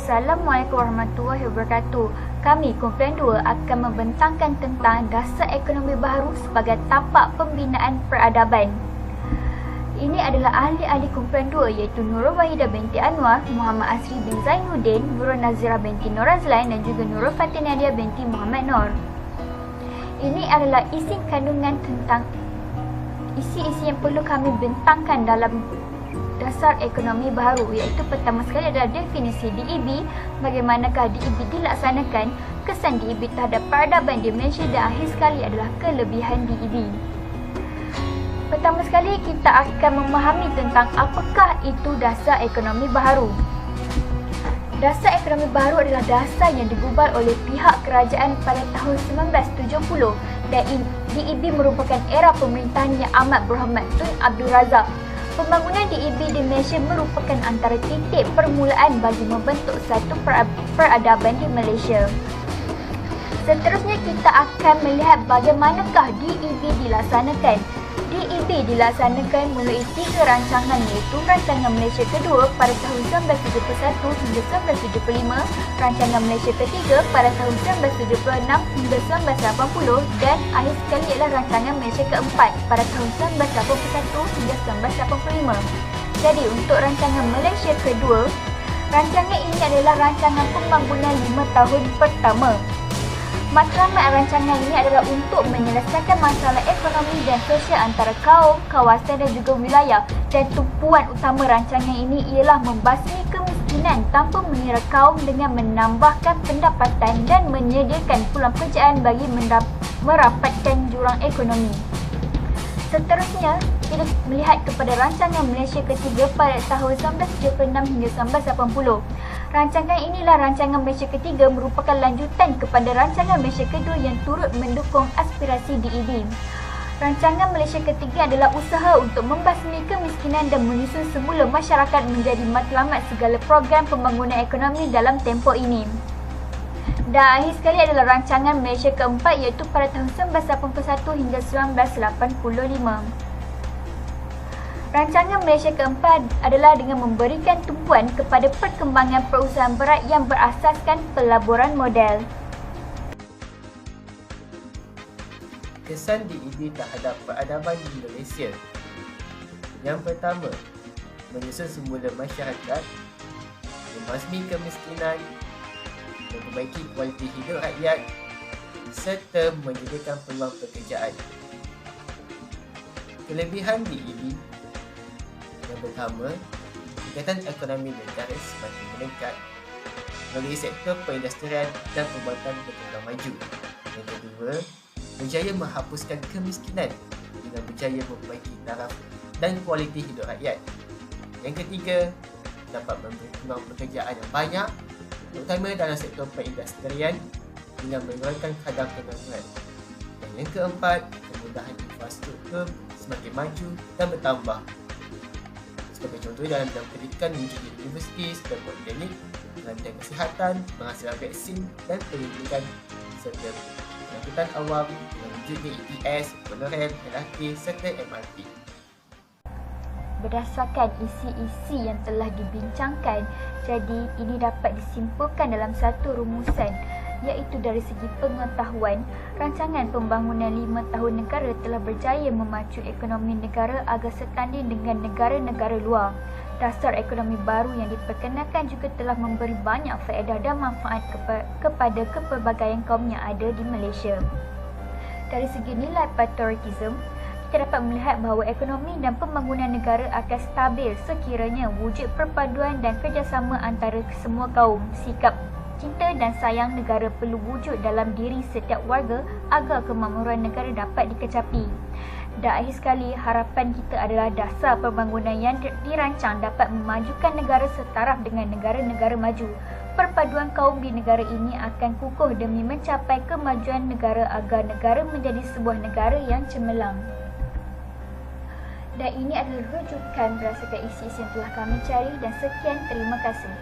Assalamualaikum warahmatullahi wabarakatuh. Kami Kumpulan 2 akan membentangkan tentang dasar ekonomi baharu sebagai tapak pembinaan peradaban. Ini adalah ahli-ahli Kumpulan 2 iaitu Nurul Wahidah binti Anwar, Muhammad Asri bin Zainuddin, Nurul Nazirah binti Nur Azlan dan juga Nurul Fatin Nadia binti Muhammad Nur. Ini adalah isi kandungan tentang isi-isi yang perlu kami bentangkan dalam dasar ekonomi baharu, iaitu pertama sekali adalah definisi DEB, bagaimanakah DEB dilaksanakan, kesan DEB terhadap peradaban di Malaysia, dan akhir sekali adalah kelebihan DEB. Pertama sekali kita akan memahami tentang apakah itu dasar ekonomi baharu. Dasar ekonomi baharu adalah dasar yang digubal oleh pihak kerajaan pada tahun 1970 dan DEB merupakan era pemerintahan yang amat berhormat Tun Abdul Razak. Pembangunan DEB di Malaysia merupakan antara titik permulaan bagi membentuk satu peradaban di Malaysia. Seterusnya kita akan melihat bagaimanakah DEB dilaksanakan. DEB dilaksanakan melalui 3 rancangan, iaitu Rancangan Malaysia Kedua pada tahun 1971 hingga 1975, Rancangan Malaysia Ketiga pada tahun 1976 hingga 1980 dan akhir sekali ialah Rancangan Malaysia Keempat pada tahun 1981 hingga 1985. Jadi untuk Rancangan Malaysia Kedua, rancangan ini adalah rancangan pembangunan 5 tahun pertama. Matlamat rancangan ini adalah untuk menyelesaikan masalah ekonomi dan sosial antara kaum, kawasan dan juga wilayah, dan tumpuan utama rancangan ini ialah membasmi kemiskinan tanpa mengira kaum dengan menambahkan pendapatan dan menyediakan peluang pekerjaan bagi merapatkan jurang ekonomi. Seterusnya, kita melihat kepada Rancangan Malaysia Ketiga pada tahun 1976 hingga 1980. Rancangan inilah Rancangan Malaysia Ketiga merupakan lanjutan kepada Rancangan Malaysia Kedua yang turut mendukung aspirasi DEB. Rancangan Malaysia Ketiga adalah usaha untuk membasmi kemiskinan dan menyusun semula masyarakat menjadi matlamat segala program pembangunan ekonomi dalam tempoh ini. Dan akhir sekali adalah Rancangan Malaysia Keempat, iaitu pada tahun 1981 hingga 1985. Rancangan Malaysia Keempat adalah dengan memberikan tumpuan kepada perkembangan perusahaan berat yang berasaskan pelaburan modal. Kesan DEB terhadap peradaban di Malaysia. Yang pertama, menyusun semula masyarakat, membasmi kemiskinan, memperbaiki kualiti hidup rakyat serta menyediakan peluang pekerjaan. Kelebihan DEB. Yang pertama, tingkatan ekonomi negara semakin meningkat melalui sektor perindustrian dan perubatan berkembang maju. Yang kedua, berjaya menghapuskan kemiskinan dengan berjaya memperbaiki taraf dan kualiti hidup rakyat. Yang ketiga, dapat memberi peluang pekerjaan yang banyak, terutama dalam sektor perindustrian dengan mengurangkan kadar pengangguran. Dan yang keempat, kemudahan infrastruktur semakin maju dan bertambah. Sebagai contoh, dalam bidang pendidikan wujudnya universiti dan poliklinik, dalam bidang kesihatan, penghasilan vaksin dan penyelidikan serta pengangkutan awam dengan wujudnya ETS, monorail, LRT serta MRT. Berdasarkan isi-isi yang telah dibincangkan, jadi ini dapat disimpulkan dalam satu rumusan, iaitu dari segi pengetahuan, rancangan pembangunan 5 tahun negara telah berjaya memacu ekonomi negara agar setanding dengan negara-negara luar. Dasar ekonomi baru yang diperkenalkan juga telah memberi banyak faedah dan manfaat kepada kepelbagaian kaum yang ada di Malaysia. Dari segi nilai patriotism, kita dapat melihat bahawa ekonomi dan pembangunan negara akan stabil sekiranya wujud perpaduan dan kerjasama antara semua kaum. Sikap cinta dan sayang negara perlu wujud dalam diri setiap warga agar kemakmuran negara dapat dikecapi. Dan akhir sekali, harapan kita adalah dasar pembangunan yang dirancang dapat memajukan negara setaraf dengan negara-negara maju. Perpaduan kaum di negara ini akan kukuh demi mencapai kemajuan negara agar negara menjadi sebuah negara yang cemerlang. Dan ini adalah rujukan berdasarkan isi-isi yang telah kami cari, dan sekian, terima kasih.